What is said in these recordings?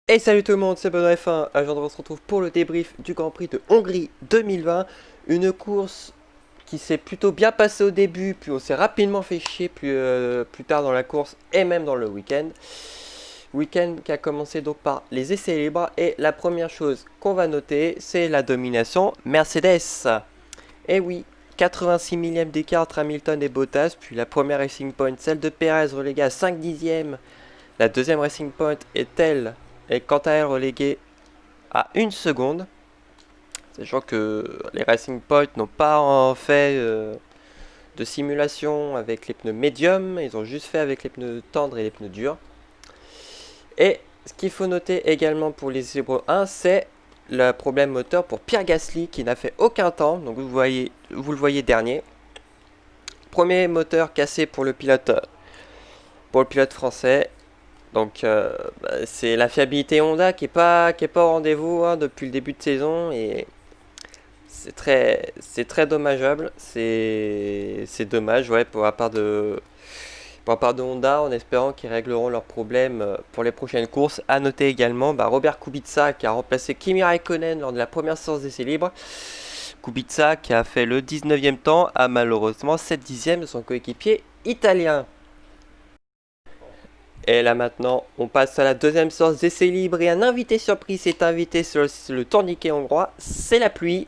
Et salut tout le monde, c'est Benoît F1. Aujourd'hui on se retrouve pour le débrief du Grand Prix de Hongrie 2020. Une course qui s'est plutôt bien passée au début, puis on s'est rapidement fait chier plus tard dans la course et même dans le week-end. Week-end qui a commencé donc par les essais libres. Et la première chose qu'on va noter, c'est la domination Mercedes. Et oui, 86 millièmes d'écart entre Hamilton et Bottas, puis la première Racing Point, celle de Perez reléguée à 5 dixièmes. La deuxième Racing Point est quant à elle reléguée à 1 seconde. Sachant que les Racing Point n'ont pas fait de simulation avec les pneus médiums, ils ont juste fait avec les pneus tendres et les pneus durs. Et ce qu'il faut noter également pour les essais libres 1, c'est le problème moteur pour Pierre Gasly qui n'a fait aucun temps. Donc vous le voyez dernier. Premier moteur cassé pour le pilote français. Donc c'est la fiabilité Honda qui est pas au rendez-vous hein, depuis le début de saison et c'est très dommageable. C'est dommage ouais pour la part de Honda en espérant qu'ils régleront leurs problèmes pour les prochaines courses. À noter également Robert Kubica qui a remplacé Kimi Raikkonen lors de la première séance d'essai libre. Kubica qui a fait le 19e temps a malheureusement 7 dixièmes de son coéquipier italien. Et là maintenant, on passe à la deuxième séance d'essai libre et un invité surprise est invité sur le tourniquet hongrois, c'est la pluie.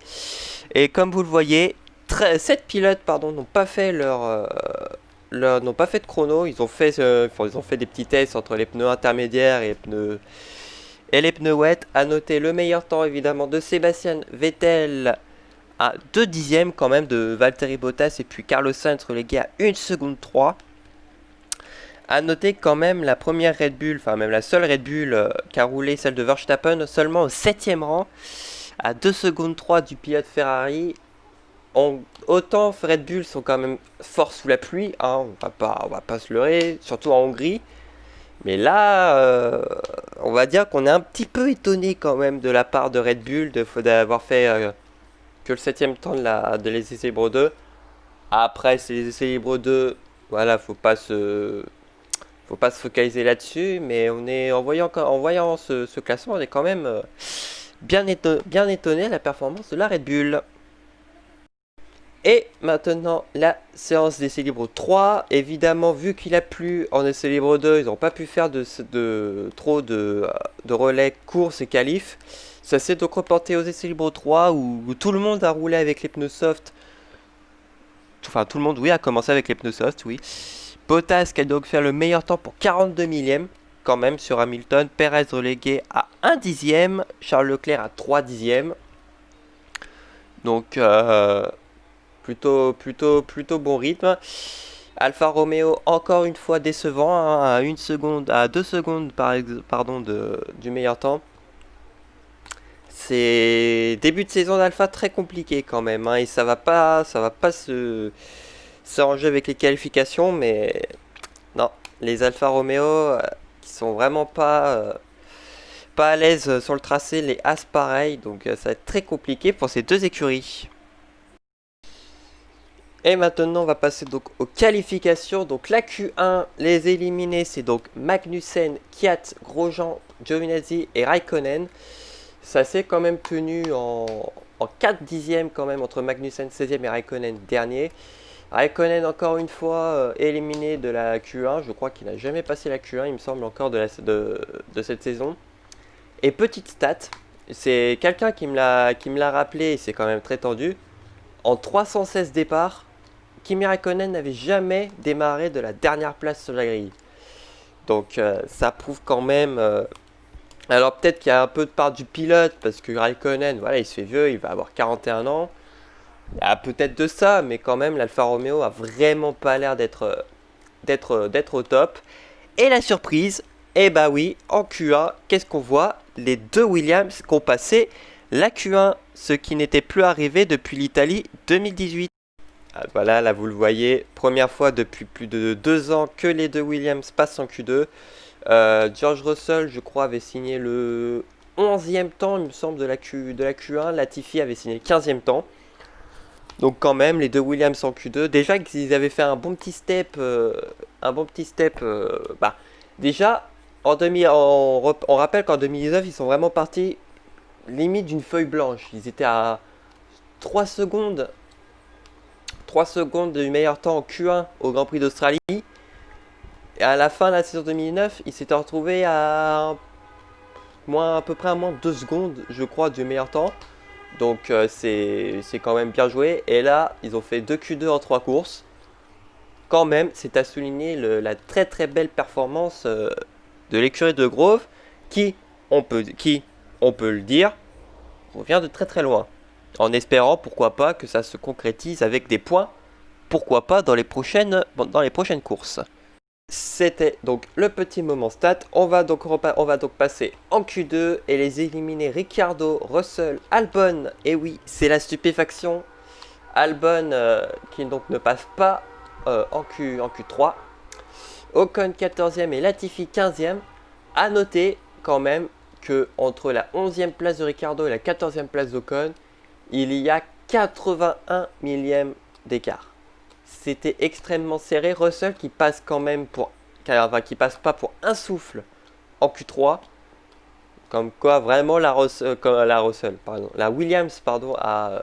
Et comme vous le voyez, 7 pilotes n'ont pas fait n'ont pas fait de chrono, ils ont fait des petits tests entre les pneus intermédiaires et les pneus wet. À noter le meilleur temps évidemment de Sébastien Vettel à 2 dixièmes quand même de Valtteri Bottas et puis Carlos Sainz relégué à 1 seconde 3. A noter quand même la première Red Bull, enfin même la seule Red Bull qui a roulé, celle de Verstappen, seulement au 7ème rang, à 2 secondes 3 du pilote Ferrari. Autant Red Bull sont quand même forts sous la pluie, hein, on va pas se leurrer, surtout en Hongrie. Mais là, on va dire qu'on est un petit peu étonné quand même de la part de Red Bull d'avoir fait que le 7ème temps de les essais libres 2. Après, c'est les essais libres 2, voilà, faut pas se focaliser là-dessus, mais en voyant ce classement, on est quand même bien étonné de la performance de la Red Bull. Et maintenant, la séance d'essai libre 3. Évidemment, vu qu'il a plu en essai libre 2, ils n'ont pas pu faire trop de relais course et qualif. Ça s'est donc reporté aux essais libre 3 où tout le monde a roulé avec les pneus soft. Enfin, tout le monde, oui, a commencé avec les pneus soft, oui. Bottas qui a donc fait le meilleur temps pour 42 millièmes quand même sur Hamilton. Perez relégué à 1 dixième. Charles Leclerc à 3 dixièmes. Donc plutôt bon rythme. Alfa Romeo encore une fois décevant hein, à 2 secondes du meilleur temps. C'est début de saison d'Alfa très compliqué quand même hein, et ça va pas s'arranger avec les qualifications mais non, les Alfa Romeo qui sont vraiment pas à l'aise sur le tracé, les As pareil, donc ça va être très compliqué pour ces deux écuries. Et maintenant, on va passer donc aux qualifications. Donc la Q1, les éliminés, c'est donc Magnussen, Kvyat, Grosjean, Giovinazzi et Raikkonen. Ça s'est quand même tenu en 4 dixièmes quand même entre Magnussen 16e et Raikkonen dernier. Raikkonen encore une fois éliminé de la Q1. Je crois qu'il n'a jamais passé la Q1, il me semble encore de cette saison. Et petite stat, c'est quelqu'un qui me l'a rappelé et c'est quand même très tendu. En 316 départs, Kimi Raikkonen n'avait jamais démarré de la dernière place sur la grille. Donc ça prouve quand même. Alors peut-être qu'il y a un peu de part du pilote parce que Raikkonen, voilà, il se fait vieux, il va avoir 41 ans. Il y a peut-être de ça, mais quand même l'Alfa Romeo a vraiment pas l'air d'être au top. Et la surprise, eh bah oui, en Q1, qu'est-ce qu'on voit? Les deux Williams qui ont passé la Q1, ce qui n'était plus arrivé depuis l'Italie 2018. Ah, voilà, là vous le voyez, première fois depuis plus de 2 ans que les deux Williams passent en Q2. George Russell, je crois, avait signé le 11e temps, il me semble, de la Q1. Latifi avait signé le 15e temps. Donc quand même, les deux Williams en Q2. Déjà qu'ils avaient fait un bon petit step, déjà, on rappelle qu'en 2019, ils sont vraiment partis limite d'une feuille blanche. Ils étaient à 3 secondes, 3 secondes du meilleur temps en Q1 au Grand Prix d'Australie. Et à la fin de la saison 2009, ils s'étaient retrouvés à à peu près à moins de 2 secondes, je crois, du meilleur temps. Donc c'est quand même bien joué. Et là, ils ont fait 2 Q2 en 3 courses. Quand même, c'est à souligner la très très belle performance de l'écurie de Grove, qui, on peut le dire, revient de très très loin. En espérant, pourquoi pas, que ça se concrétise avec des points, pourquoi pas, dans les prochaines courses. C'était donc le petit moment stat. On va donc passer en Q2 et les éliminer Ricciardo, Russell, Albon. Et oui, c'est la stupéfaction. Albon qui donc ne passe pas en Q3. Ocon 14e et Latifi 15e. A noter quand même que entre la 11e place de Ricciardo et la 14e place d'Ocon, il y a 81 millièmes d'écart. C'était extrêmement serré. Russell qui passe quand même qui passe pas pour un souffle en Q3. Comme quoi vraiment la Williams a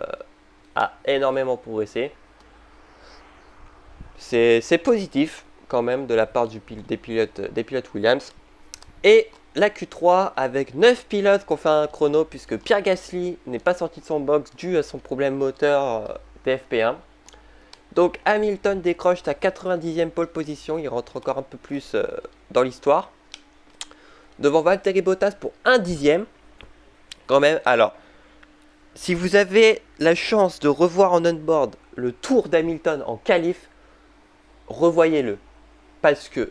énormément progressé. C'est positif quand même de la part des pilotes Williams. Et la Q3 avec 9 pilotes qui ont fait un chrono puisque Pierre Gasly n'est pas sorti de son box dû à son problème moteur DFP1. Donc Hamilton décroche sa 90e pole position, il rentre encore un peu plus dans l'histoire. Devant Valtteri Bottas pour un dixième. Quand même, alors, si vous avez la chance de revoir en onboard le tour d'Hamilton en qualif, revoyez-le. Parce que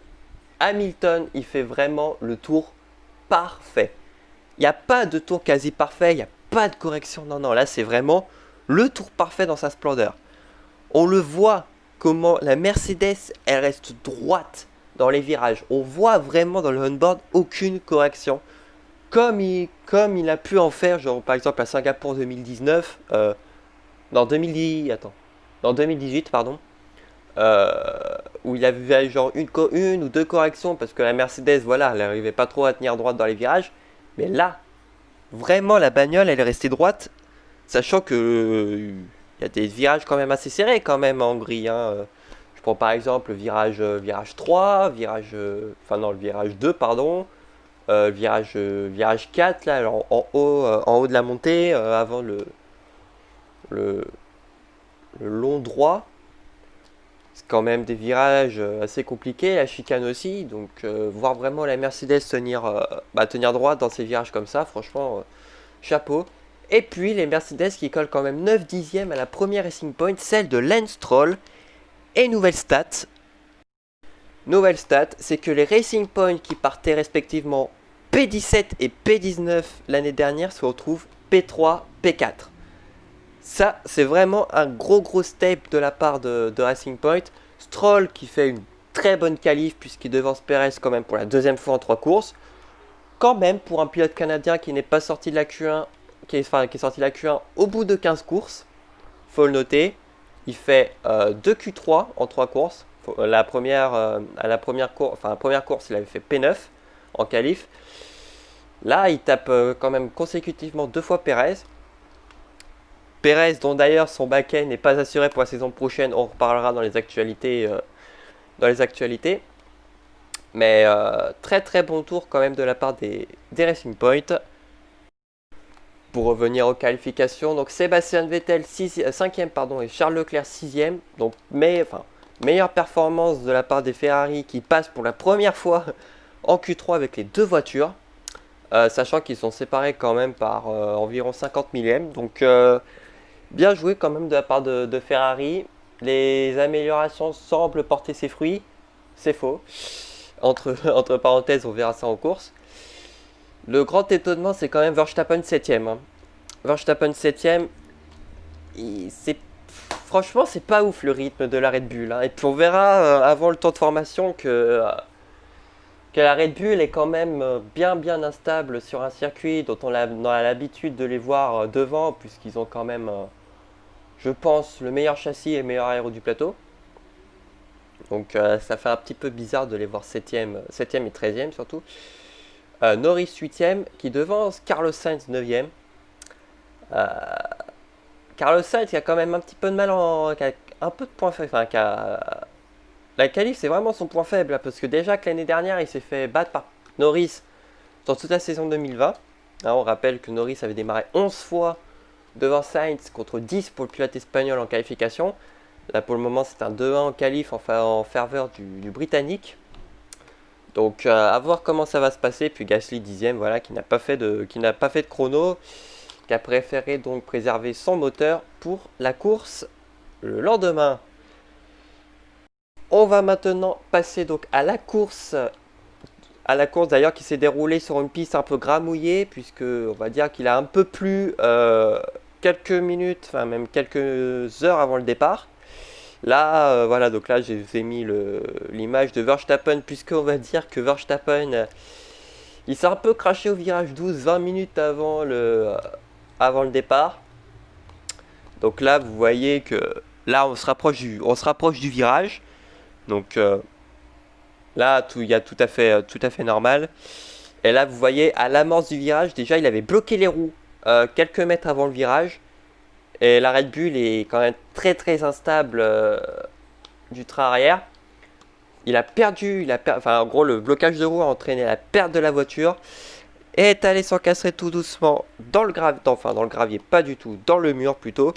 Hamilton, il fait vraiment le tour parfait. Il n'y a pas de tour quasi parfait, il n'y a pas de correction. Non, là c'est vraiment le tour parfait dans sa splendeur. On le voit comment la Mercedes, elle reste droite dans les virages. On voit vraiment dans le onboard aucune correction. Comme il a pu en faire, genre par exemple à Singapour 2019, dans 2018, pardon, où il avait genre une ou deux corrections parce que la Mercedes, voilà, elle n'arrivait pas trop à tenir droite dans les virages. Mais là, vraiment, la bagnole, elle est restée droite, sachant que il y a des virages quand même assez serrés quand même en Hongrie. Je prends par exemple le virage 3, le virage 2, pardon, virage 4, là, en haut de la montée, avant le long droit. C'est quand même des virages assez compliqués, la chicane aussi, donc voir vraiment la Mercedes tenir droit dans ces virages comme ça, franchement, chapeau. Et puis les Mercedes qui collent quand même 9 dixièmes à la première Racing Point, celle de Lance Stroll. Et nouvelle stat, c'est que les Racing Point qui partaient respectivement P17 et P19 l'année dernière se retrouvent P3, P4. Ça, c'est vraiment un gros step de la part de Racing Point. Stroll qui fait une très bonne qualif puisqu'il devance Perez quand même pour la deuxième fois en 3 courses. Quand même pour un pilote canadien qui n'est pas sorti de la Q1, qui est sorti de la Q1 au bout de 15 courses, faut le noter. Il fait 2 Q3 en 3 courses. La première course, il avait fait P9 en qualif. Là, il tape quand même consécutivement 2 fois Perez. Perez, dont d'ailleurs son back-end n'est pas assuré pour la saison prochaine, on reparlera dans les actualités. Mais très bon tour quand même de la part des Racing Point. Pour revenir aux qualifications, donc Sébastien Vettel 5e et Charles Leclerc 6e. Donc meilleure performance de la part des Ferrari qui passent pour la première fois en Q3 avec les deux voitures. Sachant qu'ils sont séparés quand même par environ 50 millièmes. Donc bien joué quand même de la part de Ferrari. Les améliorations semblent porter ses fruits. C'est faux. Entre parenthèses, on verra ça en course. Le grand étonnement, c'est quand même Verstappen 7ème. Verstappen 7ème, franchement, c'est pas ouf le rythme de la Red Bull. Et puis on verra avant le temps de formation que la Red Bull est quand même bien instable sur un circuit dont on a l'habitude de les voir devant, puisqu'ils ont quand même, je pense, le meilleur châssis et le meilleur aéro du plateau. Donc ça fait un petit peu bizarre de les voir 7ème et 13ème surtout. Norris 8ème qui devance Carlos Sainz 9ème. Carlos Sainz qui a quand même un petit peu de mal qui a un peu de points faibles. La qualif c'est vraiment son point faible, parce que déjà que l'année dernière il s'est fait battre par Norris dans toute la saison 2020. On rappelle que Norris avait démarré 11 fois devant Sainz contre 10 pour le pilote espagnol en qualification. Là pour le moment c'est un 2-1 en qualif en faveur du Britannique. Donc à voir comment ça va se passer. Puis Gasly 10ème, voilà, qui n'a pas fait de chrono, qui a préféré donc préserver son moteur pour la course le lendemain. On va maintenant passer donc à la course d'ailleurs qui s'est déroulée sur une piste un peu gramouillée, puisque on va dire qu'il a un peu plu quelques minutes, enfin même quelques heures avant le départ. Là, voilà, donc là j'ai mis l'image de Verstappen, puisqu'on va dire que Verstappen, il s'est un peu craché au virage 12, 20 minutes avant le départ. Donc là, vous voyez que là, on se rapproche du virage. Donc là, il y a tout à fait normal. Et là, vous voyez, à l'amorce du virage, déjà, il avait bloqué les roues quelques mètres avant le virage. Et la Red Bull est quand même très très instable du train arrière. Il a perdu, en gros, le blocage de roue a entraîné la perte de la voiture. Et est allé s'encastrer tout doucement dans le gravier, pas du tout, dans le mur plutôt.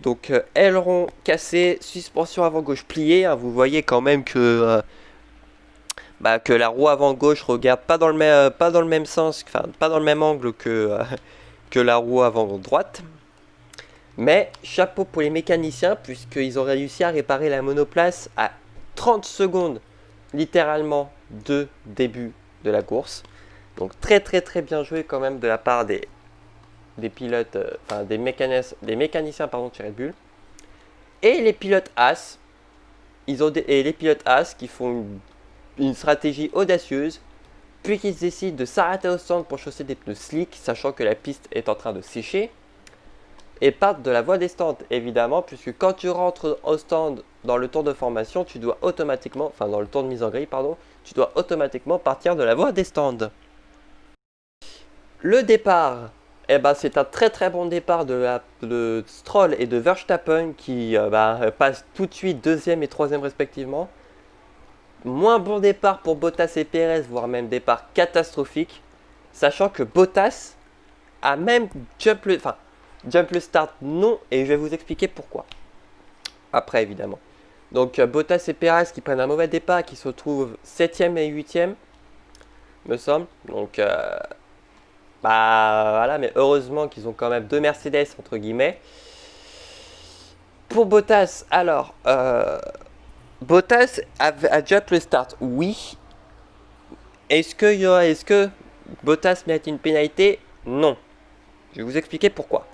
Donc aileron cassé, suspension avant gauche pliée. Vous voyez quand même que la roue avant gauche regarde pas dans le même sens, pas dans le même angle que la roue avant droite. Mais chapeau pour les mécaniciens, puisqu'ils ont réussi à réparer la monoplace à 30 secondes littéralement de début de la course. Donc très très très bien joué quand même de la part des pilotes, des mécaniciens de chez Red Bull. Et les pilotes As, qui font une stratégie audacieuse, puis qu'ils décident de s'arrêter au stand pour chausser des pneus slick, sachant que la piste est en train de sécher, et partent de la voie des stands, évidemment, puisque quand tu rentres au stand dans le tour de formation, tu dois automatiquement, dans le tour de mise en grille, pardon, tu dois automatiquement partir de la voie des stands. Le départ, c'est un très très bon départ de Stroll et de Verstappen qui passent tout de suite deuxième et troisième respectivement. Moins bon départ pour Bottas et Perez, voire même départ catastrophique, sachant que Bottas a même jump le start non, et je vais vous expliquer pourquoi. Après évidemment. Donc Bottas et Perez qui prennent un mauvais départ, qui se retrouvent 7ème et 8ème, me semble. Donc voilà, mais heureusement qu'ils ont quand même deux Mercedes entre guillemets. Pour Bottas, alors Bottas a jump le start, oui. Est-ce que Bottas mérite une pénalité? Non. Je vais vous expliquer pourquoi.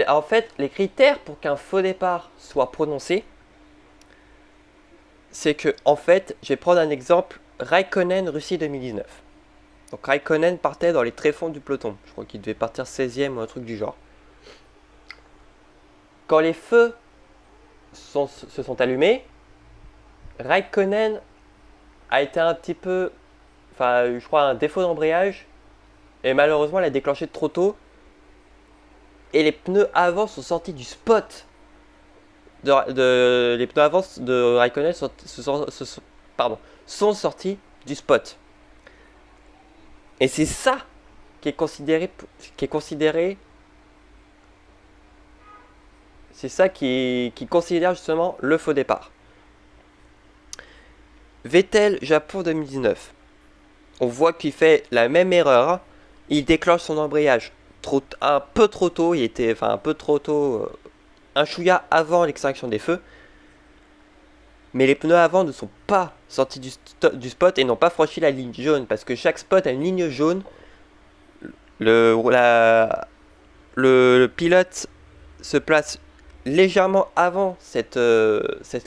En fait, les critères pour qu'un faux départ soit prononcé, c'est que, en fait, je vais prendre un exemple, Raikkonen Russie 2019. Donc Raikkonen partait dans les tréfonds du peloton. Je crois qu'il devait partir 16ème ou un truc du genre. Quand les feux se sont allumés, Raikkonen a été un petit peu, je crois un défaut d'embrayage, et malheureusement il a déclenché trop tôt, et les pneus avant sont sortis du spot. Les pneus avant de Raikkonen sont sortis du spot. Et c'est ça qui est considéré, c'est ça qui considère justement le faux départ. Vettel, Japon 2019. On voit qu'il fait la même erreur. Il déclenche son embrayage un peu trop tôt. Il était un peu trop tôt, un chouïa avant l'extinction des feux. Mais les pneus avant ne sont pas sortis du spot et n'ont pas franchi la ligne jaune, parce que chaque spot a une ligne jaune. Le pilote se place légèrement avant cette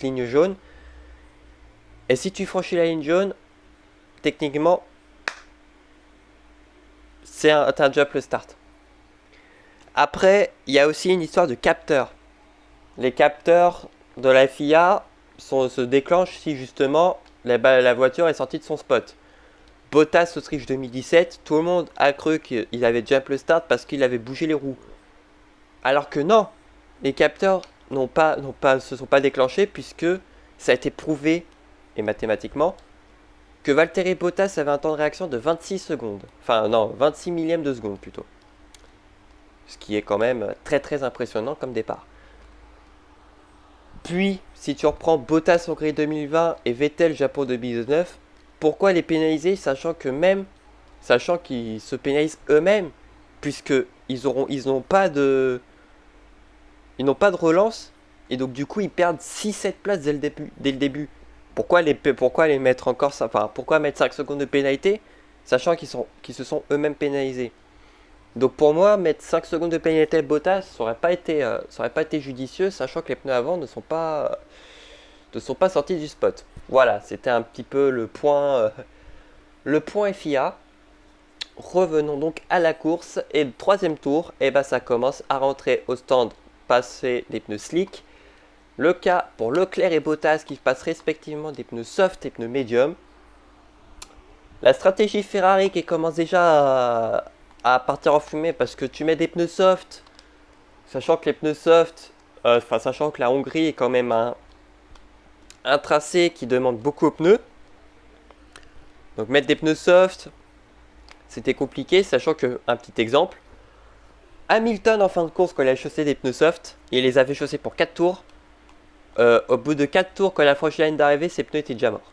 ligne jaune. Et si tu franchis la ligne jaune, techniquement, c'est un jump le start. Après, il y a aussi une histoire de capteurs. Les capteurs de la FIA se déclenchent si justement la voiture est sortie de son spot. Bottas Autriche 2017, tout le monde a cru qu'il avait jump le start parce qu'il avait bougé les roues. Alors que non, les capteurs se sont pas déclenchés puisque ça a été prouvé, et mathématiquement, que Valtteri Bottas avait un temps de réaction de 26 secondes. Enfin non, 26 millièmes de seconde plutôt. Ce qui est quand même très très impressionnant comme départ. Puis, si tu reprends Bottas Hongrie 2020 et Vettel Japon 2019, pourquoi les pénaliser sachant qu'ils se pénalisent eux-mêmes, puisque ils n'ont pas de relance, et donc du coup ils perdent 6-7 places dès le début. Pourquoi les mettre encore, enfin, pourquoi mettre 5 secondes de pénalité, sachant qu'ils se sont eux-mêmes pénalisés. Donc pour moi, mettre 5 secondes de pénalité à Bottas, ça aurait pas été judicieux, sachant que les pneus avant ne sont pas sortis du spot. Voilà, c'était un petit peu le point FIA. Revenons donc à la course, et le troisième tour, ça commence à rentrer au stand, passer des pneus slick. Le cas pour Leclerc et Bottas qui passent respectivement des pneus soft et pneus médium. La stratégie Ferrari qui commence déjà à partir en fumée parce que tu mets des pneus soft, sachant que les pneus soft, sachant que la Hongrie est quand même un tracé qui demande beaucoup aux pneus. Donc mettre des pneus soft, c'était compliqué, sachant que, un petit exemple, Hamilton en fin de course quand il a chaussé des pneus soft, il les avait chaussés pour 4 tours. Au bout de 4 tours, quand il a franchi la ligne d'arrivée, ses pneus étaient déjà morts.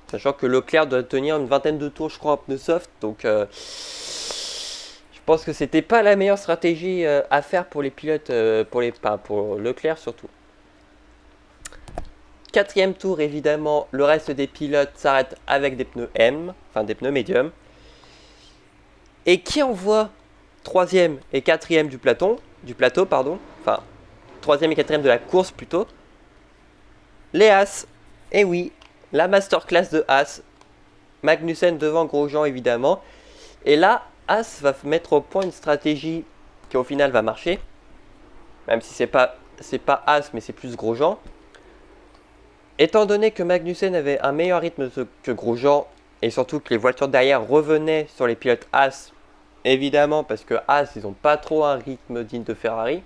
Sachant que Leclerc doit tenir une vingtaine de tours, je crois, en pneus soft. Donc, je pense que c'était pas la meilleure stratégie à faire pour les pilotes, pour Leclerc surtout. Quatrième tour, évidemment, le reste des pilotes s'arrête avec des pneus M, enfin des pneus médium. Et qui envoie troisième et quatrième du plateau, enfin troisième et quatrième de la course plutôt, les Haas. Et oui, la masterclass de Haas, Magnussen devant Grosjean évidemment. Et là, Haas va mettre au point une stratégie qui au final va marcher, même si c'est pas Haas mais c'est plus Grosjean. Étant donné que Magnussen avait un meilleur rythme que Grosjean, et surtout que les voitures derrière revenaient sur les pilotes Haas, évidemment parce que Haas ils n'ont pas trop un rythme digne de Ferrari,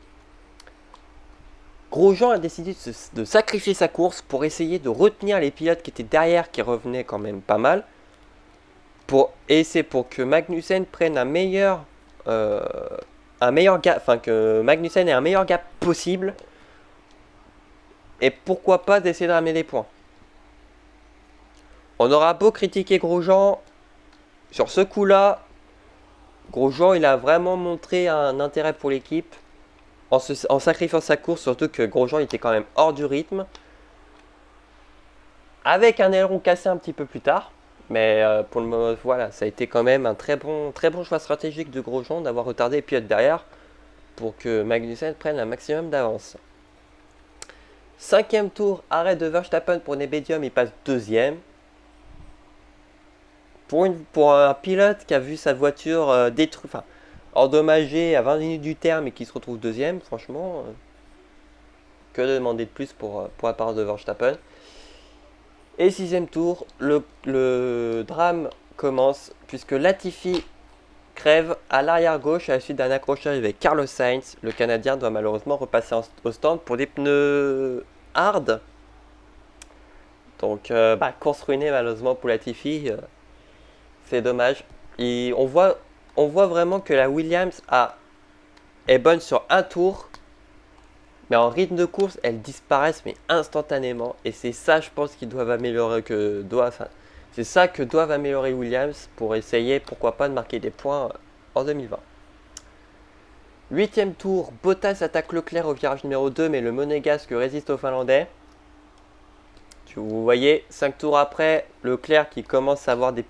Grosjean a décidé de sacrifier sa course pour essayer de retenir les pilotes qui étaient derrière, qui revenaient quand même pas mal. Et c'est pour que Magnussen prenne un meilleur gap, enfin que Magnussen ait un meilleur gap possible. Et pourquoi pas d'essayer de ramener des points. On aura beau critiquer Grosjean, sur ce coup-là, Grosjean il a vraiment montré un intérêt pour l'équipe. En sacrifiant sa course, surtout que Grosjean était quand même hors du rythme. Avec un aileron cassé un petit peu plus tard. Mais pour le moment, voilà, ça a été quand même un très bon choix stratégique de Grosjean d'avoir retardé les pilotes derrière pour que Magnussen prenne un maximum d'avance. Cinquième tour, arrêt de Verstappen pour Nebedium, il passe deuxième. Pour un pilote qui a vu sa voiture endommagé à 20 minutes du terme et qui se retrouve deuxième, franchement, que demander de plus pour la part de Verstappen. Et sixième tour, le drame commence puisque Latifi crève à l'arrière gauche à la suite d'un accrochage avec Carlos Sainz. Le Canadien doit malheureusement repasser au stand pour des pneus hard. Donc course ruinée malheureusement pour Latifi, c'est dommage. Et on voit vraiment que la Williams est bonne sur un tour, mais en rythme de course, elles disparaissent mais instantanément. Et c'est ça, je pense, qu'ils doivent améliorer, c'est ça que doivent améliorer Williams pour essayer, pourquoi pas, de marquer des points en 2020. Huitième tour, Bottas attaque Leclerc au virage numéro 2, mais le monégasque résiste aux Finlandais. Vous voyez, 5 tours après, Leclerc qui commence à avoir du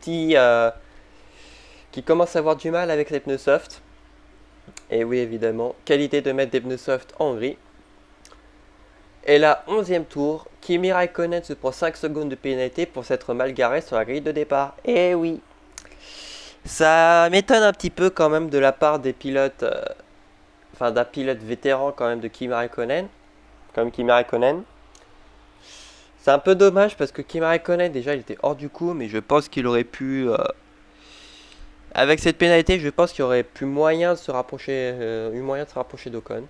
mal avec ses pneus soft. Et oui, évidemment, qualité de mettre des pneus soft en Hongrie. Et là, 11e tour, Kimi Raikkonen se prend 5 secondes de pénalité pour s'être mal garé sur la grille de départ. Et oui, ça m'étonne un petit peu quand même de la part des pilotes, d'un pilote vétéran quand même de Kimi Raikkonen. C'est un peu dommage parce que Kimi Raikkonen, déjà, il était hors du coup, mais je pense qu'il aurait pu. Avec cette pénalité, je pense qu'il aurait pu moyen de se rapprocher, eu moyen de se rapprocher d'Ocon.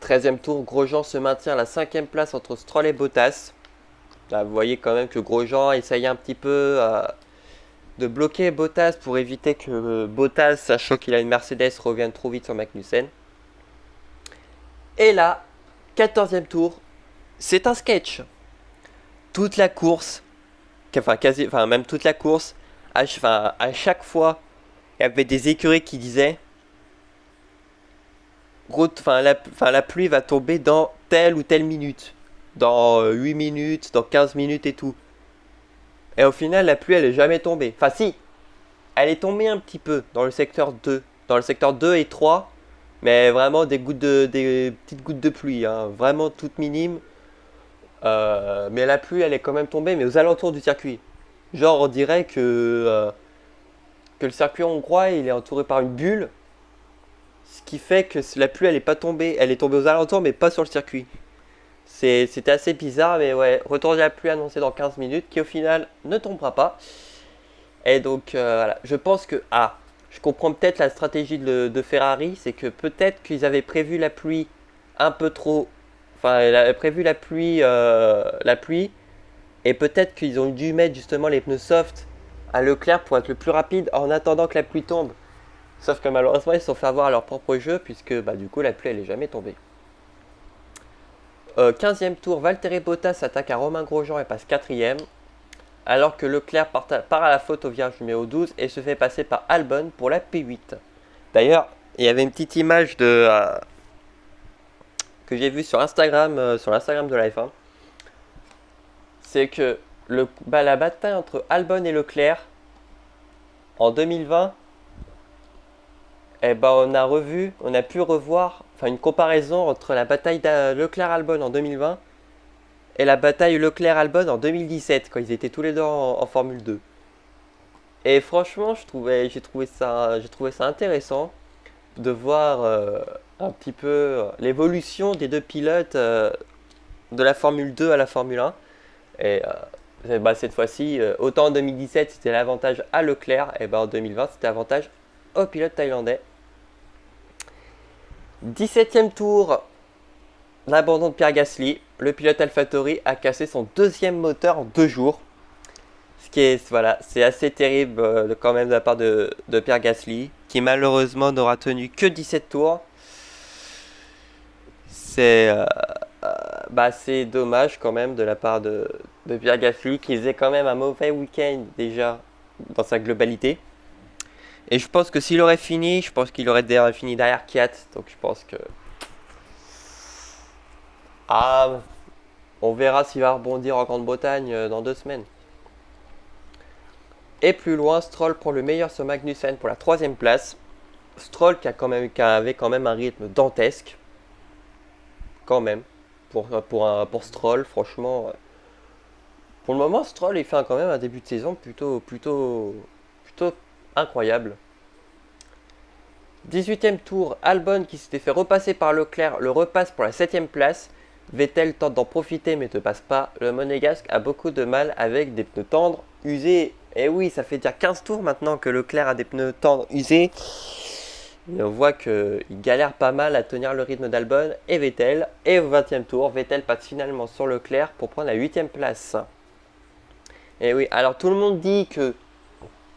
13e tour, Grosjean se maintient à la 5e place entre Stroll et Bottas. Là, vous voyez quand même que Grosjean essaye un petit peu de bloquer Bottas pour éviter que Bottas, sachant qu'il a une Mercedes, revienne trop vite sur Magnussen. Et là, 14e tour, c'est un sketch. Toute la course, même toute la course, à chaque fois, il y avait des écuries qui disaient la pluie va tomber dans telle ou telle minute, dans 8 minutes, dans 15 minutes et tout. Et au final, la pluie, elle est jamais tombée. Enfin, si, elle est tombée un petit peu dans le secteur 2. Dans le secteur 2 et 3, mais vraiment des petites gouttes de pluie, hein, vraiment toutes minimes. Mais la pluie, elle est quand même tombée, mais aux alentours du circuit. Genre, on dirait que le circuit hongrois, il est entouré par une bulle. Ce qui fait que la pluie, elle est pas tombée. Elle est tombée aux alentours, mais pas sur le circuit. C'était assez bizarre, mais ouais, retour de la pluie annoncé dans 15 minutes, qui au final ne tombera pas. Et donc, voilà, je pense que, je comprends peut-être la stratégie de Ferrari, c'est que peut-être qu'ils avaient prévu la pluie un peu trop. Enfin, ils avaient prévu la pluie, et peut-être qu'ils ont dû mettre justement les pneus soft à Leclerc pour être le plus rapide en attendant que la pluie tombe. Sauf que malheureusement, ils se sont fait avoir à leur propre jeu, puisque du coup, la pluie, elle est jamais tombée. 15e tour, Valtteri Bottas s'attaque à Romain Grosjean et passe 4e. Alors que Leclerc part à la faute au virage numéro 12 et se fait passer par Albon pour la P8. D'ailleurs, il y avait une petite image que j'ai vue sur Instagram, sur l'Instagram de la F1. C'est que la bataille entre Albon et Leclerc en 2020, on a pu revoir une comparaison entre la bataille de Leclerc-Albon en 2020 et la bataille Leclerc-Albon en 2017, quand ils étaient tous les deux en Formule 2. Et franchement, j'ai trouvé ça intéressant de voir un petit peu l'évolution des deux pilotes de la Formule 2 à la Formule 1. Et cette fois-ci, autant en 2017 c'était l'avantage à Leclerc, et en 2020 c'était l'avantage au pilote thaïlandais. 17e tour, l'abandon de Pierre Gasly. Le pilote AlphaTauri a cassé son deuxième moteur en 2 jours. Ce qui est, c'est assez terrible quand même de la part de Pierre Gasly, qui malheureusement n'aura tenu que 17 tours. C'est dommage quand même de la part de Pierre Gasly, qui faisait quand même un mauvais week-end déjà dans sa globalité. Et je pense que s'il aurait fini, je pense qu'il aurait fini derrière Kiat. Donc je pense que... on verra s'il va rebondir en Grande-Bretagne dans 2 semaines. Et plus loin, Stroll prend le meilleur sur Magnussen pour la 3e place. Stroll qui avait quand même un rythme dantesque. Quand même. Pour Stroll, franchement. Pour le moment, Stroll il fait quand même un début de saison plutôt incroyable. 18e tour, Albon qui s'était fait repasser par Leclerc le repasse pour la 7e place. Vettel tente d'en profiter mais ne passe pas. Le monégasque a beaucoup de mal avec des pneus tendres usés. Et oui, ça fait déjà 15 tours maintenant que Leclerc a des pneus tendres usés. Et on voit qu'il galère pas mal à tenir le rythme d'Albon et Vettel. Et au 20e tour, Vettel passe finalement sur Leclerc pour prendre la 8e place. Et oui, alors tout le monde dit que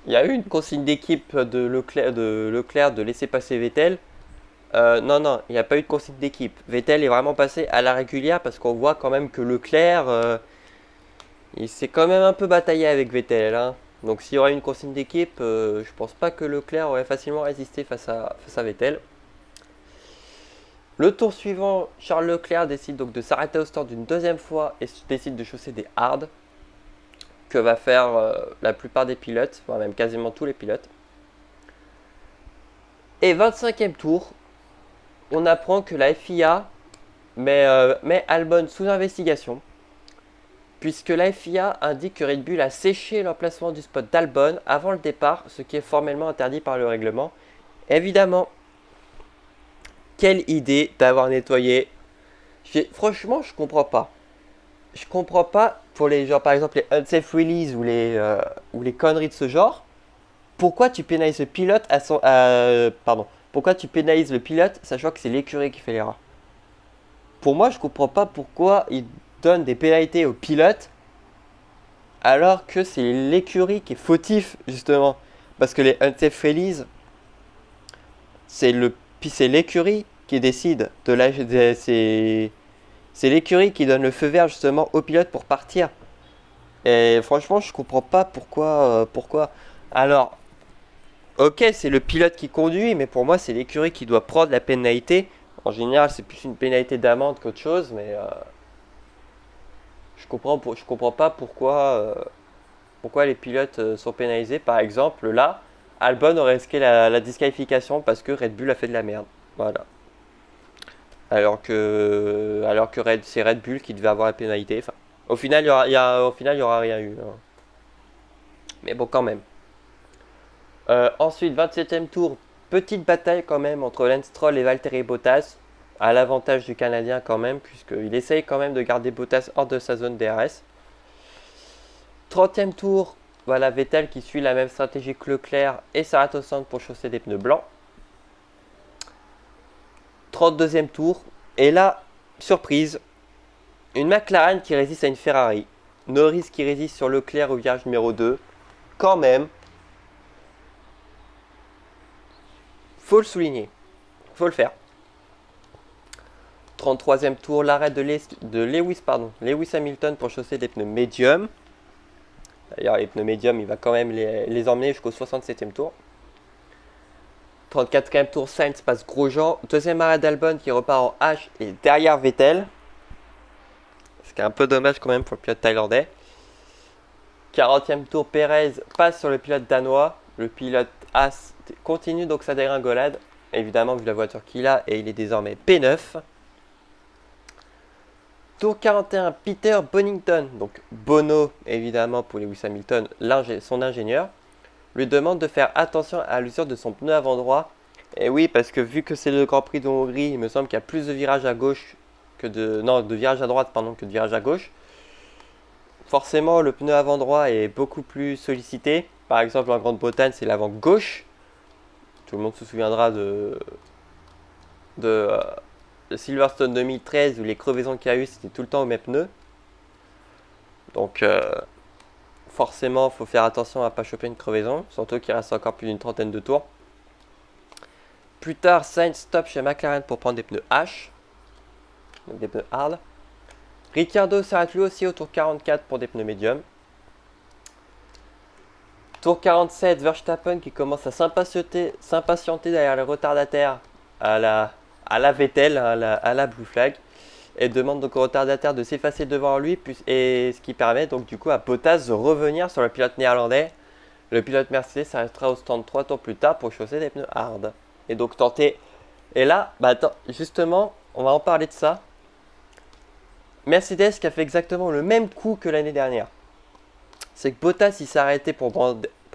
il y a eu une consigne d'équipe de Leclerc de laisser passer Vettel. Non, il n'y a pas eu de consigne d'équipe. Vettel est vraiment passé à la régulière parce qu'on voit quand même que Leclerc, il s'est quand même un peu bataillé avec Vettel. Hein. Donc s'il y aurait une consigne d'équipe, je pense pas que Leclerc aurait facilement résisté face à Vettel. Le tour suivant, Charles Leclerc décide donc de s'arrêter au stand une 2e fois et décide de chausser des hards. Que va faire la plupart des pilotes, voire même quasiment tous les pilotes. Et 25e tour, on apprend que la FIA met Albon sous investigation, puisque la FIA indique que Red Bull a séché l'emplacement du spot d'Albon avant le départ, ce qui est formellement interdit par le règlement. Évidemment, quelle idée d'avoir nettoyé Franchement, je comprends pas. Je comprends pas pour les genre par exemple les unsafe release ou les conneries de ce genre. Pourquoi tu pénalises le pilote pardon. Pourquoi tu pénalises le pilote sachant que c'est l'écurie qui fait l'erreur. Pour moi, je comprends pas pourquoi ils donnent des pénalités aux pilotes alors que c'est l'écurie qui est fautif justement. Parce que les unsafe release, c'est l'écurie qui décide c'est l'écurie qui donne le feu vert justement au pilote pour partir. Et franchement, je comprends pas pourquoi. Alors, ok, c'est le pilote qui conduit, mais pour moi, c'est l'écurie qui doit prendre la pénalité. En général, c'est plus une pénalité d'amende qu'autre chose, mais je comprends pas pourquoi les pilotes sont pénalisés. Par exemple, là, Albon aurait risqué la disqualification parce que Red Bull a fait de la merde. Voilà. C'est Red Bull qui devait avoir la pénalité. Enfin, au final, il y aura rien eu, hein. Mais bon, quand même. Ensuite, 27e tour, petite bataille quand même entre Lance Stroll et Valtteri Bottas, à l'avantage du Canadien quand même, puisqu'il essaye quand même de garder Bottas hors de sa zone DRS. 30e tour, voilà Vettel qui suit la même stratégie que Leclerc et s'arrête au centre pour chausser des pneus blancs. 32e tour, et là, surprise, une McLaren qui résiste à une Ferrari. Norris qui résiste sur Leclerc au virage numéro 2. Quand même, faut le souligner, faut le faire. 33e tour, l'arrêt de Lewis Hamilton pour chausser des pneus médiums. D'ailleurs, les pneus médiums, il va quand même les emmener jusqu'au 67e tour. 34e tour, Sainz passe Grosjean. Deuxième arrêt d'Albon qui repart en H et derrière Vettel. Ce qui est un peu dommage quand même pour le pilote thaïlandais. 40e tour, Perez passe sur le pilote danois. Le pilote As continue donc sa dégringolade. Évidemment, vu la voiture qu'il a, et il est désormais P9. Tour 41, Peter Bonington, donc Bono évidemment pour Lewis Hamilton, son ingénieur, lui demande de faire attention à l'usure de son pneu avant droit. Et oui, parce que vu que c'est le Grand Prix de Hongrie, il me semble qu'il y a plus de virages à gauche de virages à droite que de virages à gauche. Forcément, le pneu avant droit est beaucoup plus sollicité. Par exemple, en Grande-Bretagne, c'est l'avant gauche. Tout le monde se souviendra de Silverstone 2013 où les crevaisons qu'il y a eu, c'était tout le temps au même pneu. Donc, forcément, il faut faire attention à ne pas choper une crevaison, surtout qu'il reste encore plus d'une trentaine de tours. Plus tard, Sainz stoppe chez McLaren pour prendre des pneus H, donc des pneus hard. Ricciardo s'arrête lui aussi au tour 44 pour des pneus médiums. Tour 47, Verstappen qui commence à s'impatienter derrière le retardataire à la Vettel, à la Blue Flag, et demande donc au retardataire de s'effacer devant lui, et ce qui permet donc du coup à Bottas de revenir sur le pilote néerlandais. Le pilote Mercedes s'arrêtera au stand 3 tours plus tard pour chausser des pneus hard. Et donc tenter. Et là, attends, justement, on va en parler de ça. Mercedes qui a fait exactement le même coup que l'année dernière. C'est que Bottas il s'est arrêté pour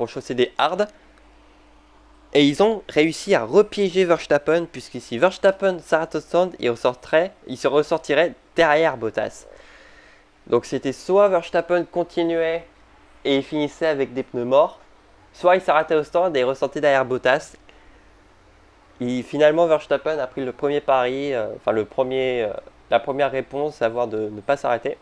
chausser des hard. Et ils ont réussi à repiéger Verstappen, puisque si Verstappen s'arrête au stand, il se ressortirait derrière Bottas. Donc c'était soit Verstappen continuait et il finissait avec des pneus morts, soit il s'arrêtait au stand et il ressortait derrière Bottas. Et finalement Verstappen a pris le premier pari, la première réponse, savoir de ne pas s'arrêter.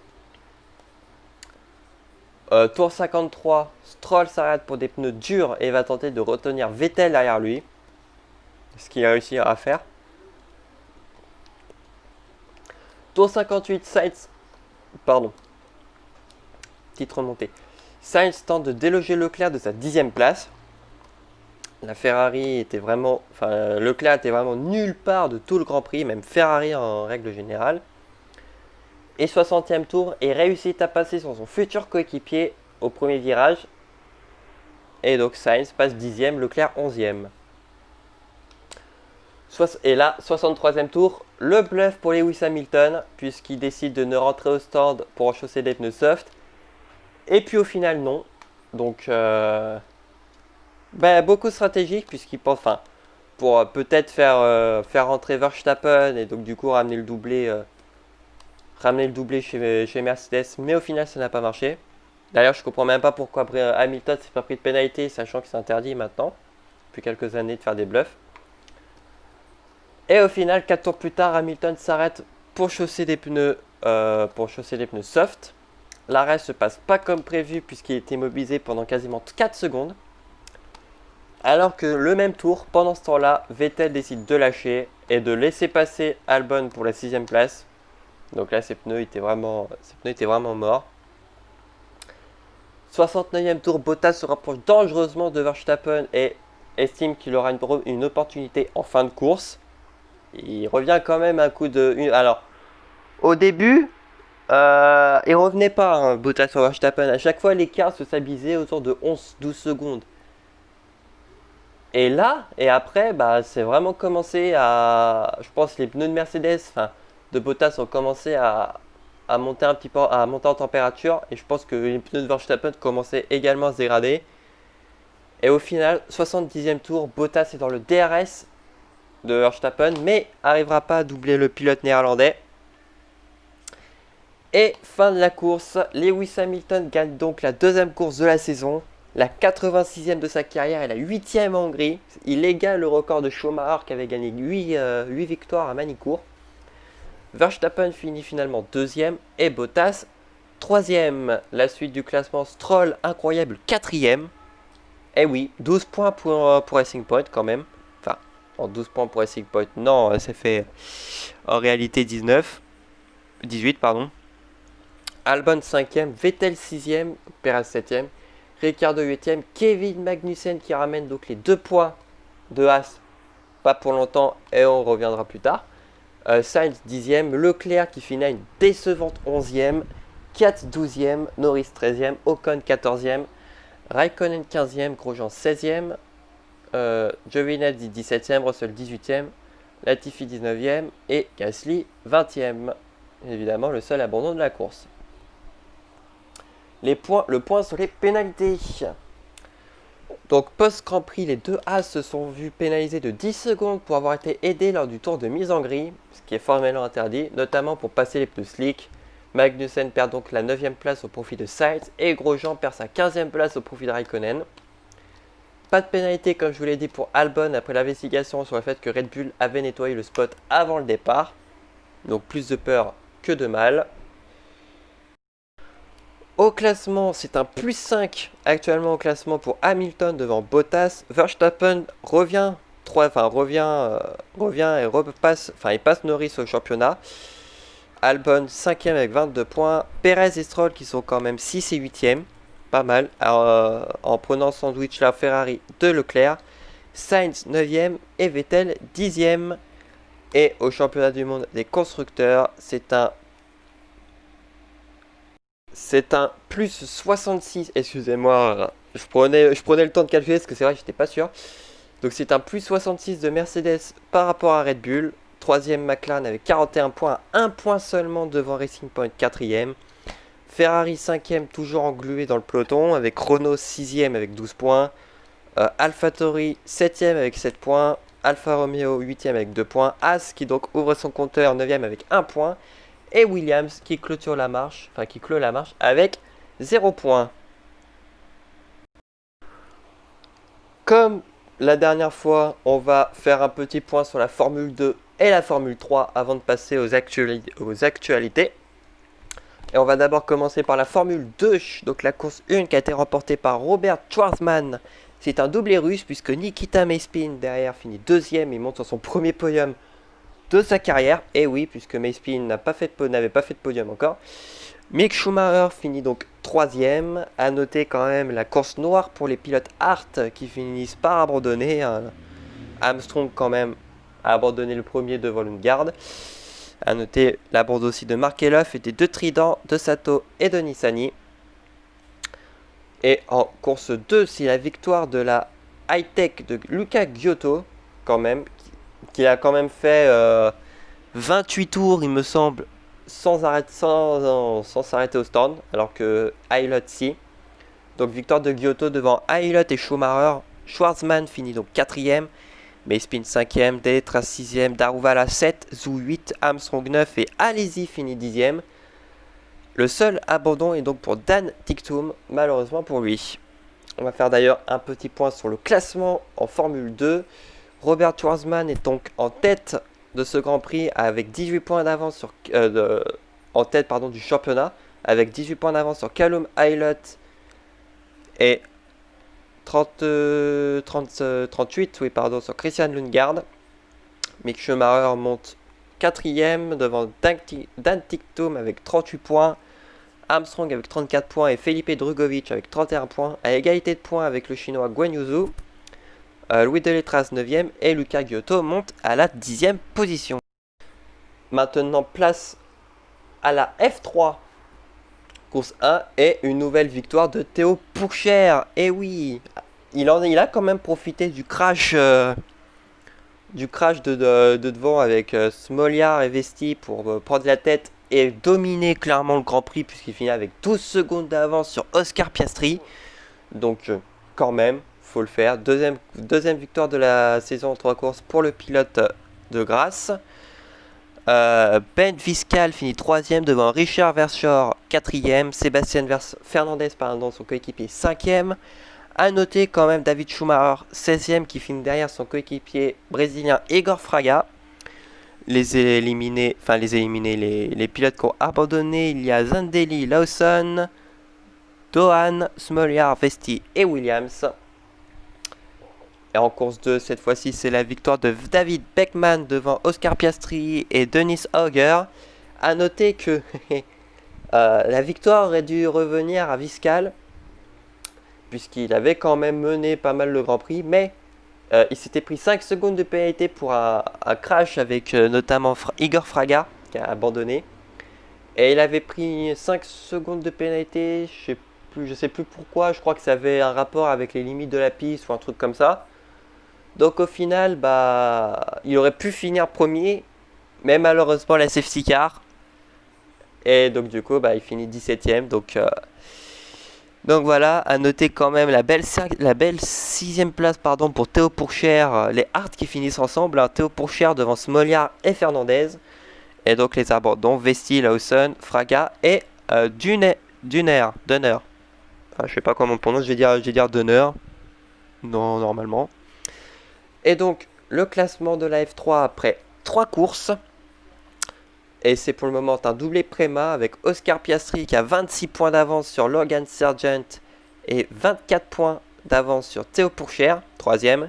Tour 53, Stroll s'arrête pour des pneus durs et va tenter de retenir Vettel derrière lui. Ce qu'il a réussi à faire. Tour 58, Petite remontée. Sainz tente de déloger Leclerc de sa 10e place. Leclerc était vraiment nulle part de tout le Grand Prix, même Ferrari en règle générale. Et 60e tour, et réussit à passer sur son futur coéquipier au premier virage. Et donc Sainz passe 10e, Leclerc 11e. Et là, 63e tour, le bluff pour Lewis Hamilton, puisqu'il décide de ne rentrer au stand pour chausser des pneus soft. Et puis au final, non. Donc, beaucoup stratégique, puisqu'il pense, pour peut-être faire rentrer Verstappen et donc du coup ramener le doublé ramener le doublé chez Mercedes, mais au final ça n'a pas marché. D'ailleurs, je comprends même pas pourquoi Hamilton s'est pas pris de pénalité, sachant que c'est interdit maintenant, depuis quelques années, de faire des bluffs. Et au final, 4 tours plus tard, Hamilton s'arrête pour chausser des pneus soft. L'arrêt se passe pas comme prévu puisqu'il était immobilisé pendant quasiment 4 secondes. Alors que le même tour, pendant ce temps-là, Vettel décide de lâcher et de laisser passer Albon pour la 6ème place. Donc là, ses pneus étaient vraiment morts. 69e tour, Bottas se rapproche dangereusement de Verstappen et estime qu'il aura une opportunité en fin de course. Il revient quand même un coup de... Alors, au début, il revenait pas, hein, Bottas sur Verstappen. À chaque fois, l'écart se stabilisait autour de 11-12 secondes. Et là, et après, c'est vraiment commencé à... Je pense que les pneus de Mercedes, de Bottas ont commencé à monter un petit peu, à monter en température. Et je pense que les pneus de Verstappen commençaient également à se dégrader. Et au final, 70e tour, Bottas est dans le DRS de Verstappen, mais n'arrivera pas à doubler le pilote néerlandais. Et fin de la course, Lewis Hamilton gagne donc la 2e course de la saison, la 86e de sa carrière et la 8e en Hongrie. Il égale le record de Schumacher qui avait gagné 8 victoires à Manicourt. Verstappen finit finalement 2e et Bottas 3e. La suite du classement, Stroll incroyable 4e. Et oui, 12 points pour Racing Point quand même. Enfin, en 12 points pour Racing Point, non, ça fait en réalité 18 pardon. Albon 5e, Vettel 6e, Perez 7e, Ricciardo 8e, Kevin Magnussen qui ramène donc les 2 points de Haas, pas pour longtemps et on reviendra plus tard. Sainz 10e, Leclerc qui finit à une décevante 11e, Kiat 12e, Norris 13e, Ocon 14e, Raikkonen 15e, Grosjean 16e, Giovinazzi 17e, Russell 18e, Latifi 19e et Gasly 20e. Évidemment le seul abandon de la course. Le point sur les pénalités. Donc post-Grand Prix, les deux As se sont vus pénalisés de 10 secondes pour avoir été aidés lors du tour de mise en grille, ce qui est formellement interdit, notamment pour passer les pneus slick. Magnussen perd donc la 9e place au profit de Sainz et Grosjean perd sa 15e place au profit de Raikkonen. Pas de pénalité comme je vous l'ai dit pour Albon après l'investigation sur le fait que Red Bull avait nettoyé le spot avant le départ. Donc plus de peur que de mal. Au classement, c'est un plus 5 actuellement au classement pour Hamilton devant Bottas. Verstappen revient et repasse, il passe Norris au championnat. Albon 5e avec 22 points. Perez et Stroll qui sont quand même 6 et 8e. Pas mal. En prenant sandwich la Ferrari de Leclerc. Sainz 9e et Vettel 10e. Et au championnat du monde des constructeurs, c'est un plus 66. Excusez-moi, je prenais le temps de calculer parce que c'est vrai que j'étais pas sûr. Donc c'est un plus 66 de Mercedes par rapport à Red Bull. 3e McLaren avec 41 points, 1 point seulement devant Racing Point 4e. Ferrari 5e toujours englué dans le peloton avec Renault 6e avec 12 points. AlphaTauri 7e avec 7 points. Alfa Romeo 8e avec 2 points. Haas qui donc ouvre son compteur 9e avec 1 point. Et Williams qui clôt la marche avec 0 point. Comme la dernière fois, on va faire un petit point sur la Formule 2 et la Formule 3 avant de passer aux actualités. Et on va d'abord commencer par la Formule 2, donc la course 1 qui a été remportée par Robert Schwarzman. C'est un doublé russe puisque Nikita Mazepin derrière finit 2e et monte sur son premier podium de sa carrière. Et oui, puisque Mazepin n'avait pas fait de podium encore. Mick Schumacher finit donc 3e. A noter quand même la course noire pour les pilotes Hart qui finissent par abandonner. Armstrong quand même a abandonné le premier devant une garde. A noter l'abandon aussi de Markelov et des deux tridents de Sato et de Nissany. Et en course 2, c'est la victoire de la high-tech de Luca Giotto quand même, qui a quand même fait 28 tours, il me semble, sans s'arrêter au stand, alors que Aylot si. Donc victoire de Giotto devant Aylot et Schumacher. Schwarzman finit donc 4e. Mayspin 5ème, Deletras 6ème, Daruvala 7, Zou 8, Armstrong 9 et Alizé finit 10ème. Le seul abandon est donc pour Dan Ticktum, malheureusement pour lui. On va faire d'ailleurs un petit point sur le classement en Formule 2. Robert Schwarzman est donc en tête de ce Grand Prix avec 18 points d'avance sur en tête du championnat avec 18 points d'avance sur Callum Ilott et 38 sur Christian Lundgaard. Mick Schumacher monte 4ème devant Dan Ticktum avec 38 points, Armstrong avec 34 points et Felipe Drugovich avec 31 points, à égalité de points avec le chinois Guan Yuzu. Louis Deletras 9ème et Luca Giotto monte à la 10ème position. Maintenant place à la F3 course 1 et une nouvelle victoire de Théo Pourchaire. Et oui, il a quand même profité du crash de devant avec Smolyar et Vesti pour prendre la tête et dominer clairement le Grand Prix puisqu'il finit avec 12 secondes d'avance sur Oscar Piastri. Donc quand même, faut le faire. Deuxième victoire de la saison en 3 courses pour le pilote de Grasse. Ben Viscal finit 3ème devant Richard Verschoor 4ème, Sébastien Fernandez son coéquipier 5ème. A noter quand même David Schumacher 16ème qui finit derrière son coéquipier brésilien Igor Fraga. Les pilotes qui ont abandonné, il y a Zandeli, Lawson, Dohan, Smolyar, Vesti et Williams. Et en course 2, cette fois-ci, c'est la victoire de David Beckman devant Oscar Piastri et Dennis Hauger. A noter que la victoire aurait dû revenir à Viscal, puisqu'il avait quand même mené pas mal le Grand Prix, mais il s'était pris 5 secondes de pénalité pour un crash avec notamment Igor Fraga, qui a abandonné. Et il avait pris 5 secondes de pénalité, je sais plus pourquoi, je crois que ça avait un rapport avec les limites de la piste ou un truc comme ça. Donc au final, il aurait pu finir premier, mais malheureusement la safety car. Et donc du coup, il finit 17ème. Donc voilà, à noter quand même la belle 6ème place pour Théo Pourchaire, les Hart qui finissent ensemble. Théo Pourchaire devant Smolyar et Fernandez. Et donc les abandons, Vesti, Lawson, Fraga et Dunner. Enfin, je sais pas comment on prononce, je vais dire Dunner. Non, normalement. Et donc, le classement de la F3 après 3 courses. Et c'est pour le moment un doublé Prema avec Oscar Piastri qui a 26 points d'avance sur Logan Sargent et 24 points d'avance sur Théo Pourchaire, 3ème.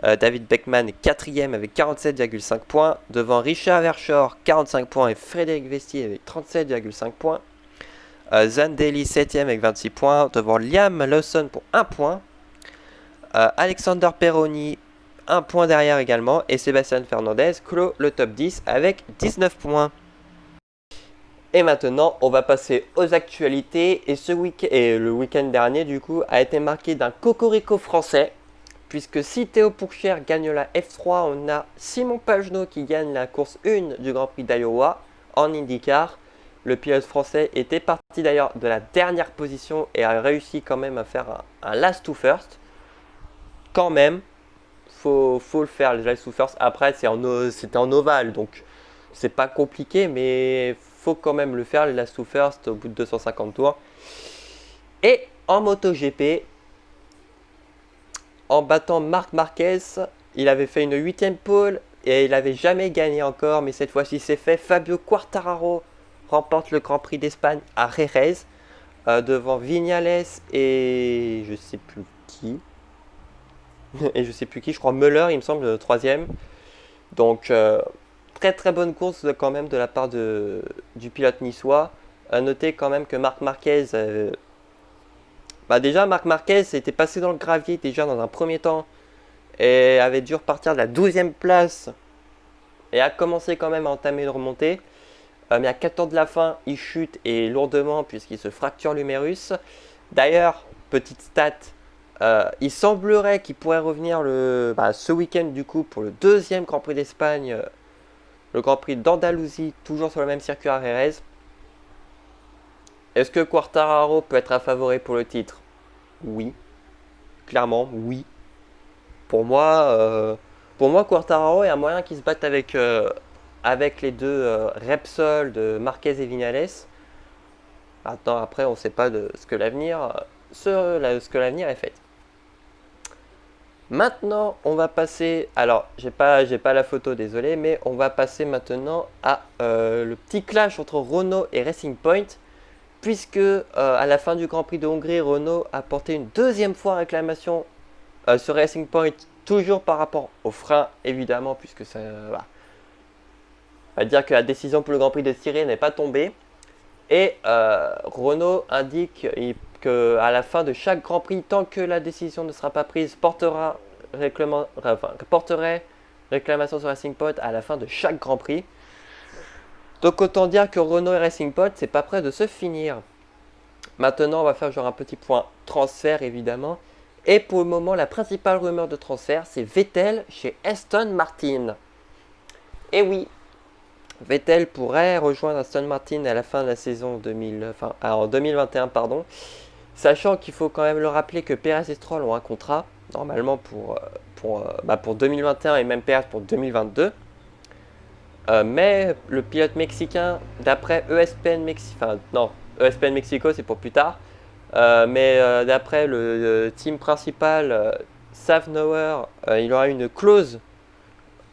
David Beckman est 4ème avec 47,5 points. Devant Richard Verschoor, 45 points et Frédéric Vesti avec 37,5 points. Zandeli 7ème avec 26 points. Devant Liam Lawson pour 1 point. Alexander Peroni 1 point derrière également, et Sébastien Fernandez clôt le top 10 avec 19 points. Et maintenant, on va passer aux actualités, et le week-end dernier du coup a été marqué d'un cocorico français, puisque si Théo Pourchaire gagne la F3, on a Simon Pagenaud qui gagne la course 1 du Grand Prix d'Iowa en IndyCar. Le pilote français était parti d'ailleurs de la dernière position et a réussi quand même à faire un last to first. Quand même, faut le faire, les last to first. Après, c'était en ovale, donc c'est pas compliqué, mais faut quand même le faire, les last to first, au bout de 250 tours. Et en MotoGP, en battant Marc Marquez, il avait fait une 8ème pole et il n'avait jamais gagné encore, mais cette fois-ci c'est fait. Fabio Quartararo remporte le Grand Prix d'Espagne à Jerez, devant Viñales et je sais plus qui. Je crois Müller, il me semble, 3ème. Donc, très très bonne course quand même de la part du pilote niçois. À noter quand même que Marc Marquez, déjà Marc Marquez était passé dans le gravier déjà dans un premier temps et avait dû repartir de la 12ème place et a commencé quand même à entamer une remontée. Mais à 4 tours de la fin, il chute et lourdement puisqu'il se fracture l'humérus. D'ailleurs, petite stat, il semblerait qu'il pourrait revenir ce week-end du coup pour le 2e Grand Prix d'Espagne, le Grand Prix d'Andalousie, toujours sur le même circuit à Jerez. Est-ce que Quartararo peut être un favori pour le titre? Oui, clairement, oui. Pour moi, Pour moi, Quartararo est un moyen qui se batte avec les deux Repsol de Marquez et Viñales. Maintenant, après, on ne sait pas de ce que ce que l'avenir est fait. Maintenant, on va passer. Alors, j'ai pas la photo, désolé, mais on va passer maintenant à le petit clash entre Renault et Racing Point, puisque à la fin du Grand Prix de Hongrie, Renault a porté une deuxième fois réclamation sur Racing Point, toujours par rapport aux freins, évidemment, puisque ça, voilà. On va dire que la décision pour le Grand Prix de Styrie n'est pas tombée. Et Renault indique qu'à la fin de chaque Grand Prix, tant que la décision ne sera pas prise, porterait réclamation sur Racing Point à la fin de chaque Grand Prix. Donc autant dire que Renault et Racing Point, c'est pas près de se finir. Maintenant, on va faire genre un petit point transfert, évidemment. Et pour le moment, la principale rumeur de transfert, c'est Vettel chez Aston Martin. Et oui, Vettel pourrait rejoindre Aston Martin à la fin de la saison en 2021, pardon. Sachant qu'il faut quand même le rappeler que Perez et Stroll ont un contrat, normalement pour 2021 et même Perez pour 2022. Mais le pilote mexicain, d'après ESPN Mexico c'est pour plus tard. Mais d'après le team principal, Savnauer, il aura une clause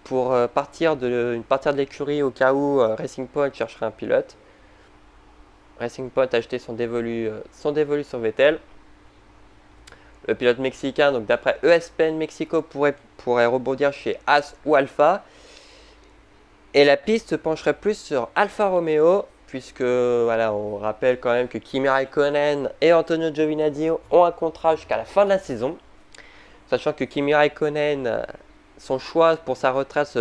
pour partir de l'écurie au cas où Racing Point chercherait un pilote. Racing Point a acheté son dévolu sur Vettel. Le pilote mexicain, donc d'après ESPN Mexico, pourrait rebondir chez Haas ou Alpha. Et la piste se pencherait plus sur Alfa Romeo, puisque voilà, on rappelle quand même que Kimi Raikkonen et Antonio Giovinazzi ont un contrat jusqu'à la fin de la saison. Sachant que Kimi Raikkonen, son choix pour sa retraite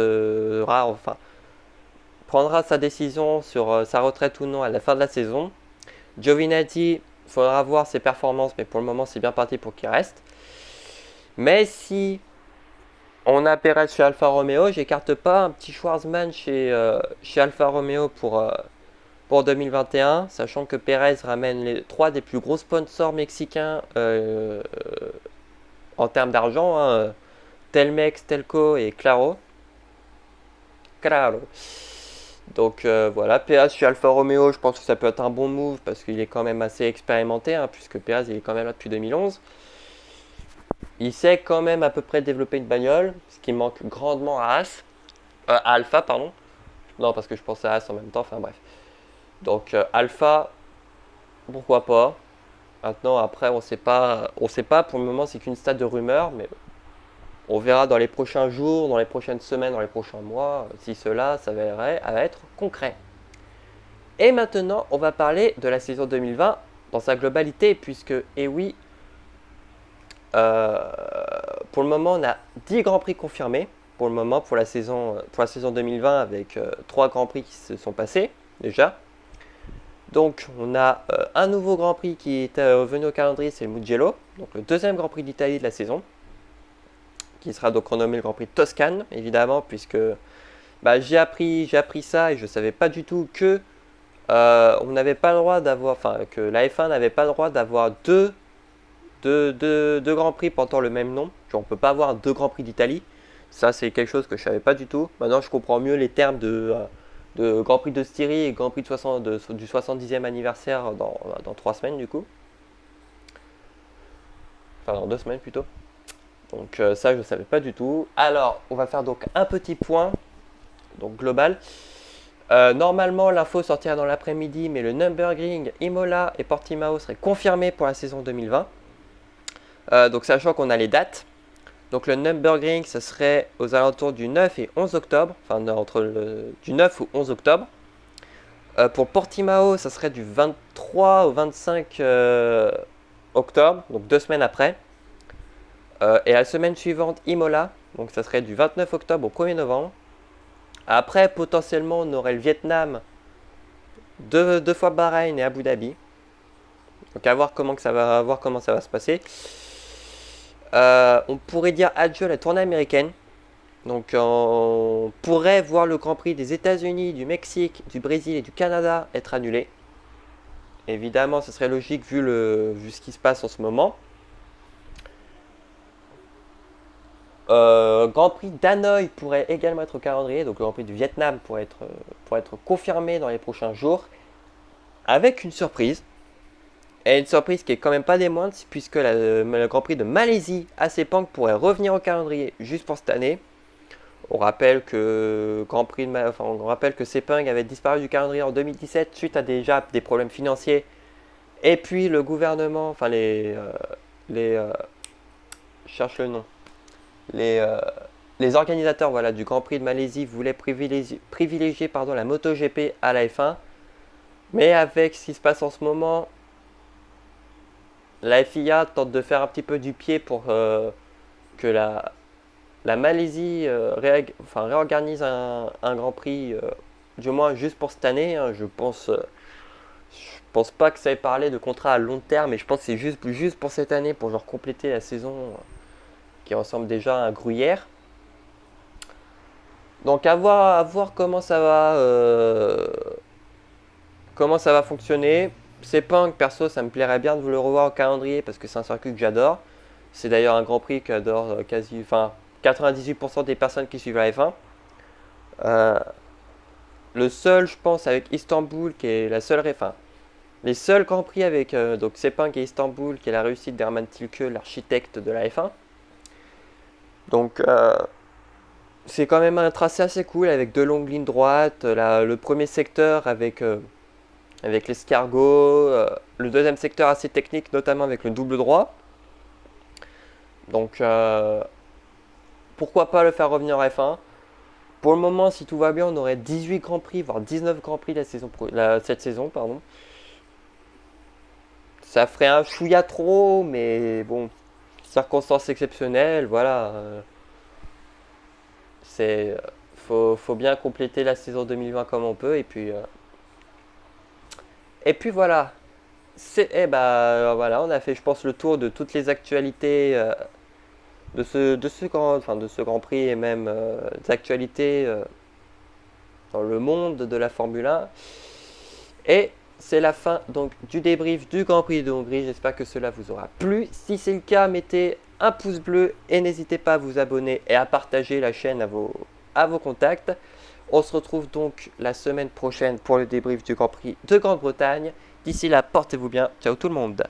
prendra sa décision sur sa retraite ou non à la fin de la saison. Giovinazzi, il faudra voir ses performances, mais pour le moment c'est bien parti pour qu'il reste. Mais si on a Perez chez Alfa Romeo, j'écarte pas un petit Schwarzman chez Alfa Romeo pour 2021, sachant que Perez ramène les 3 des plus gros sponsors mexicains en termes d'argent, hein, Telmex, Telco et Claro. Donc voilà, Perez chez Alfa Romeo, je pense que ça peut être un bon move parce qu'il est quand même assez expérimenté, hein, puisque Perez il est quand même là depuis 2011. Il sait quand même à peu près développer une bagnole, ce qui manque grandement à Alpha, pardon. Non, parce que je pense à As en même temps, enfin bref. Donc Alpha, pourquoi pas. Maintenant, après, on sait pas, pour le moment, c'est qu'une stade de rumeur, mais on verra dans les prochains jours, dans les prochaines semaines, dans les prochains mois, si cela s'avérerait à être concret. Et maintenant, on va parler de la saison 2020 dans sa globalité, puisque, et oui, pour le moment, on a 10 Grands Prix confirmés, pour le moment, pour la saison 2020, avec 3 Grands Prix qui se sont passés, déjà. Donc, on a un nouveau Grand Prix qui est revenu au calendrier, c'est le Mugello, donc le deuxième Grand Prix d'Italie de la saison, qui sera donc renommé le Grand Prix de Toscane, évidemment, puisque j'ai appris ça et je ne savais pas du tout que on n'avait pas le droit d'avoir, que la F1 n'avait pas le droit d'avoir deux Grands Prix portant le même nom. Genre, on ne peut pas avoir 2 Grands Prix d'Italie. Ça, c'est quelque chose que je ne savais pas du tout. Maintenant, je comprends mieux les termes de Grand Prix de Styrie et Grand Prix du 70e anniversaire dans 3 semaines, du coup. Enfin, dans 2 semaines plutôt. Donc ça, je ne savais pas du tout. Alors, on va faire donc un petit point donc global. Normalement, l'info sortira dans l'après-midi, mais le Nürburgring, Imola et Portimao seraient confirmés pour la saison 2020. Donc sachant qu'on a les dates. Donc le Nürburgring, ce serait aux alentours du 9 et 11 octobre. Enfin, du 9 au 11 octobre. Pour Portimao, ça serait du 23 au 25 octobre, donc 2 semaines après. Et la semaine suivante, Imola, donc ça serait du 29 octobre au 1er novembre. Après, potentiellement, on aurait le Vietnam, deux fois Bahreïn et Abu Dhabi. Donc à voir comment ça va se passer. On pourrait dire adieu à la tournée américaine. Donc on pourrait voir le Grand Prix des États-Unis, du Mexique, du Brésil et du Canada être annulé. Évidemment, ce serait logique vu ce qui se passe en ce moment. Grand Prix d'Hanoï pourrait également être au calendrier, donc le Grand Prix du Vietnam pourrait être confirmé dans les prochains jours, avec une surprise. Et une surprise qui est quand même pas des moindres, puisque le Grand Prix de Malaisie à Sepang pourrait revenir au calendrier juste pour cette année. On rappelle que on rappelle que Sepang avait disparu du calendrier en 2017 suite à déjà des problèmes financiers. Et puis le gouvernement, enfin je cherche le nom, les, euh, les organisateurs voilà, du Grand Prix de Malaisie voulaient privilégier la MotoGP à la F1. Mais avec ce qui se passe en ce moment, la FIA tente de faire un petit peu du pied pour que la Malaisie réorganise un Grand Prix, du moins juste pour cette année. Hein. Je pense pas que ça ait parlé de contrat à long terme, mais je pense que c'est juste pour cette année, pour genre compléter la saison qui ressemble déjà à un gruyère. Donc à voir comment ça va fonctionner. C'est Punk, perso, ça me plairait bien de vous le revoir au calendrier parce que c'est un circuit que j'adore. C'est d'ailleurs un Grand Prix qu'adore 98% des personnes qui suivent la F1. Euh, le seul, je pense, avec Istanbul, qui est la seule, enfin, les seuls Grands Prix avec donc Sepang et Istanbul, qui est la réussite d'Hermann Tilke, l'architecte de la F1. Donc c'est quand même un tracé assez cool avec deux longues lignes droites, le premier secteur avec l'escargot, le deuxième secteur assez technique, notamment avec le double droit. Donc pourquoi pas le faire revenir en F1. Pour le moment, si tout va bien, on aurait 18 Grands Prix, voire 19 Grands Prix cette saison. Pardon. Ça ferait un chouïa trop, mais bon, circonstances exceptionnelles, voilà. C'est, faut bien compléter la saison 2020 comme on peut, et puis voilà. Voilà, on a fait, je pense, le tour de toutes les actualités de ce Grand Prix et même des actualités dans le monde de la Formule 1. Et c'est la fin donc du débrief du Grand Prix de Hongrie. J'espère que cela vous aura plu. Si c'est le cas, mettez un pouce bleu et n'hésitez pas à vous abonner et à partager la chaîne à vos contacts. On se retrouve donc la semaine prochaine pour le débrief du Grand Prix de Grande-Bretagne. D'ici là, portez-vous bien. Ciao tout le monde.